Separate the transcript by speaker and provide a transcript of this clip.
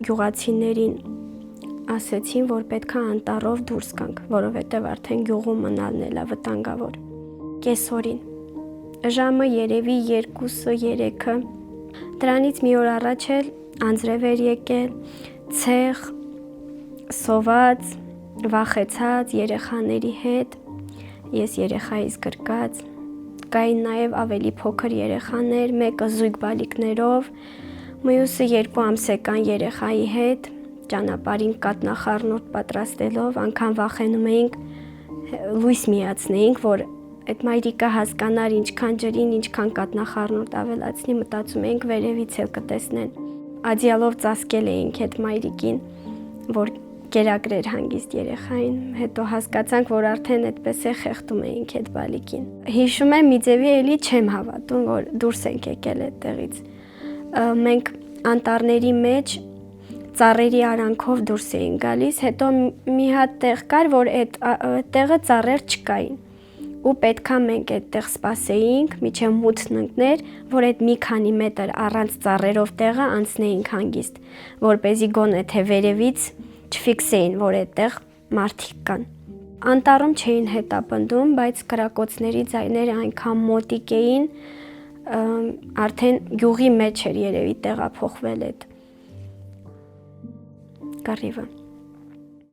Speaker 1: գյուղացիներին ասեցին, որ պետք է անտառով դուրս գանք, որովհետև արդեն գյուղում մնալն էլ է վտանգավոր։ Կեսօրին, ժամը երևի 2-3-ը, դրանից մի օր առաջ էլ անձրև էր եկել, ցեղ, սոված, վախեցած երեխաների հետ, ես երեխայիս գրկած, կային նաև ավելի փոքր երեխաներ, մեկը զույգ բալիկներով, մյուսը 2 ամսեկան երեխայի հետ, ճանապարհին կատնախառնուրդ պատրաստելով, անգամ վախենում էինք լույս միացնեինք, որ այդ մայրիկը հասկանար ինչքան ջրին, ինչքան կատնախառնուրդ ավելացնի, մտածում էինք վերևից էլ կտեսնեն։ Ադյալով ծածկել էինք այդ մայրիկին, որ կերակրեր հանգիստ երեխային, հետո հասկացանք, որ արդեն այդպես է խեղդում էինք այդ բալիկին։ Հիշում եմ մի ձևի էլի չեմ հավատում, որ դուրս ենք եկել այդտեղից։ Մենք անտառների մեջ ծառերի արանքով դուրս էինք գալիս, հետո մի հատ տեղ կար, որ այդ տեղը ծառեր չկային։ Ու պետքա մենք այդտեղ սպասեինք, մինչև մութն ընկներ, որ այդ մի քանի մետր առանց ծառերով տեղը անցնեինք հանգիստ, որպեսզի գոնե թե վերևից չֆիքսեին, որ այդտեղ մարդիկ կան։ Անտառում չէին հետապնդում, բայց կրակոցների ձայները այնքան մոտիկ էին, արդեն գյուղի մեջ էր երևի տեղափոխվել այդ կռիվը։